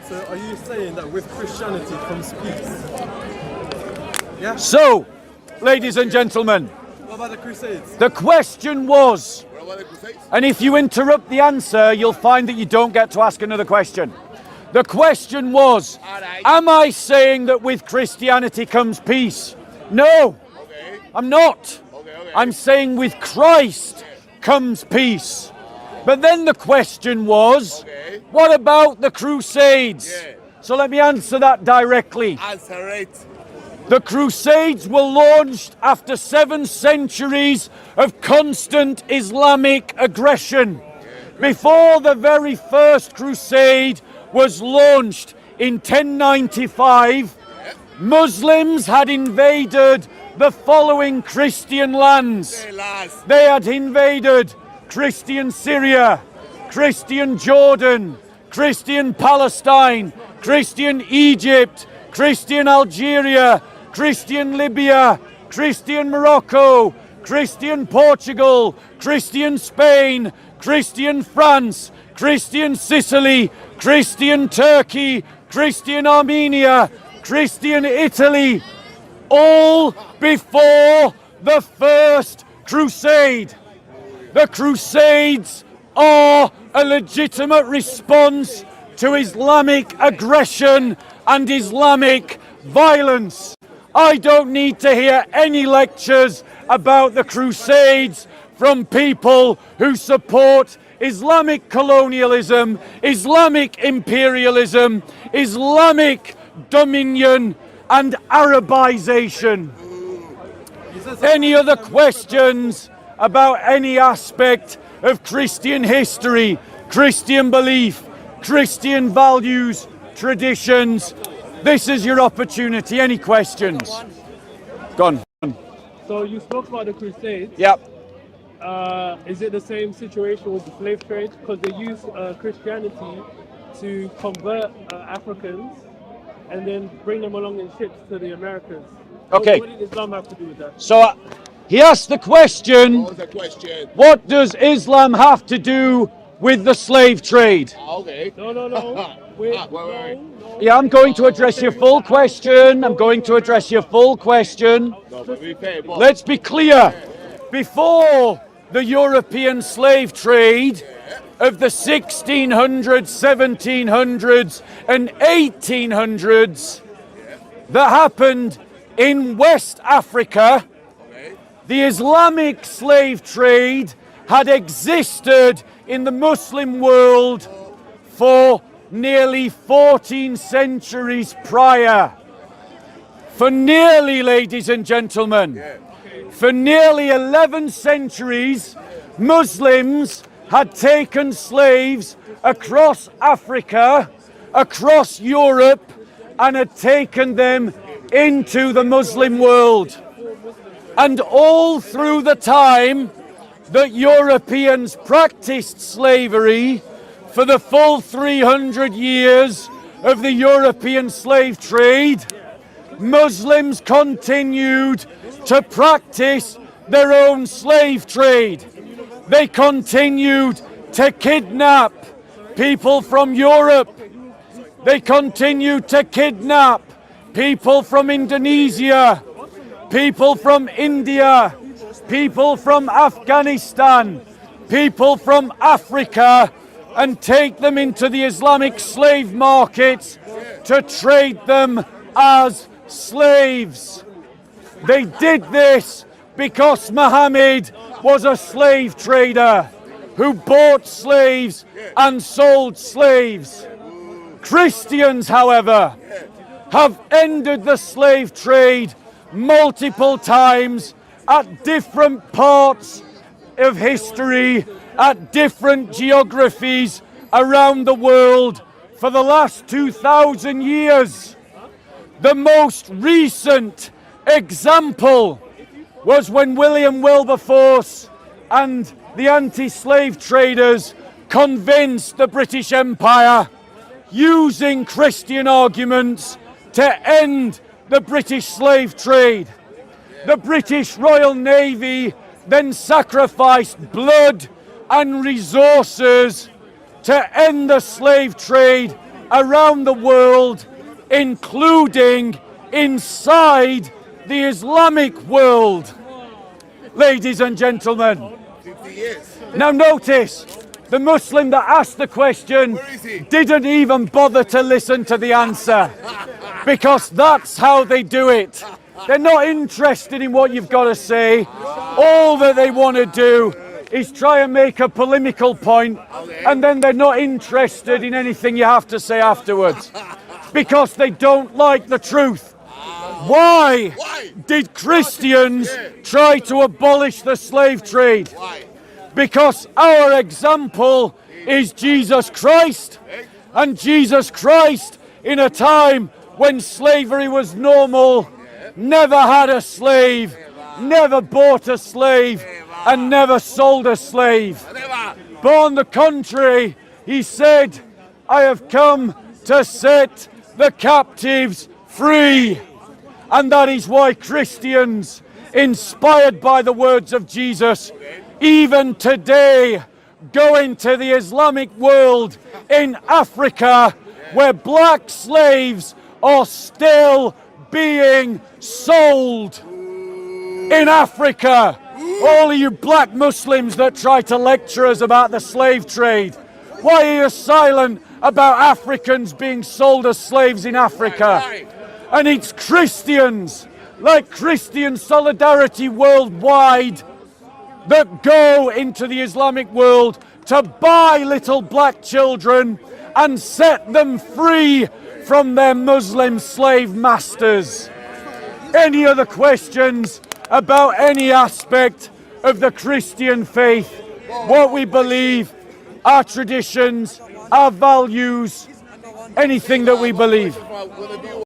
So are you saying that with Christianity comes peace? Yeah? So, ladies and gentlemen, What about the Crusades? the question was, and if you interrupt the answer, you'll find that you don't get to ask another question. The question was, am I saying that with Christianity comes peace? No, I'm not. I'm saying with Christ comes peace. But then the question was, what about the Crusades? So let me answer that directly. Answer it. The Crusades were launched after 7 centuries of constant Islamic aggression. Before the very first crusade was launched in 1095, Muslims had invaded the following Christian lands. They had invaded Christian Syria, Christian Jordan, Christian Palestine, Christian Egypt, Christian Algeria, Christian Libya, Christian Morocco, Christian Portugal, Christian Spain, Christian France, Christian Sicily, Christian Turkey, Christian Armenia, Christian Italy, all before the First Crusade. The Crusades are a legitimate response to Islamic aggression and Islamic violence. I don't need to hear any lectures about the Crusades from people who support Islamic colonialism, Islamic imperialism, Islamic dominion and Arabization. Any other questions about any aspect of Christian history, Christian belief, Christian values, traditions? This is your opportunity. Any questions? Gone. So you spoke about the Crusades. Yep. Is it the same situation with the slave trade? Because they use Christianity to convert Africans and then bring them along in ships to the Americas. Okay. What did Islam have to do with that? So he asked the question, What was the question? what does Islam have to do with the slave trade? Okay. No. Wait, wait. no. Yeah, I'm going to address your full question. I'm going to address your full question. No, but be fair, but Let's be clear. Before the European slave trade of the 1600s, 1700s and 1800s that happened in West Africa, the Islamic slave trade had existed in the Muslim world for nearly 14 centuries prior. For nearly, ladies and gentlemen, for nearly 11 centuries, Muslims had taken slaves across Africa, across Europe, and had taken them into the Muslim world. And all through the time that Europeans practiced slavery, for the full 300 years of the European slave trade, Muslims continued to practice their own slave trade. They continued to kidnap people from Europe. They continued to kidnap people from Indonesia, people from India, people from Afghanistan, people from Africa, and take them into the Islamic slave markets to trade them as slaves. They did this because Muhammad was a slave trader who bought slaves and sold slaves. Christians, however, have ended the slave trade multiple times at different parts of history, at different geographies around the world for the last 2,000 years. The most recent example was when William Wilberforce and the anti-slave traders convinced the British Empire, using Christian arguments, to end the British slave trade. The British Royal Navy then sacrificed blood and resources to end the slave trade around the world, including inside the Islamic world. Ladies and gentlemen, 50 years. now notice, the Muslim that asked the question Where is he? didn't even bother to listen to the answer, because that's how they do it. They're not interested in what you've got to say. All that they want to do is try and make a polemical point, and then they're not interested in anything you have to say afterwards, because they don't like the truth. Why did Christians try to abolish the slave trade? Why? Because our example is Jesus Christ. And Jesus Christ, in a time when slavery was normal, never had a slave, never bought a slave, and never sold a slave. Never. But on the contrary, he said, I have come to set the captives free. And that is why Christians, inspired by the words of Jesus, even today go into the Islamic world in Africa, where black slaves are still being sold. In Africa, all of you black Muslims that try to lecture us about the slave trade, why are you silent about Africans being sold as slaves in Africa? And it's Christians, like Christian Solidarity Worldwide, that go into the Islamic world to buy little black children and set them free from their Muslim slave masters. Any other questions about any aspect of the Christian faith, what we believe, our traditions, our values, anything that we believe?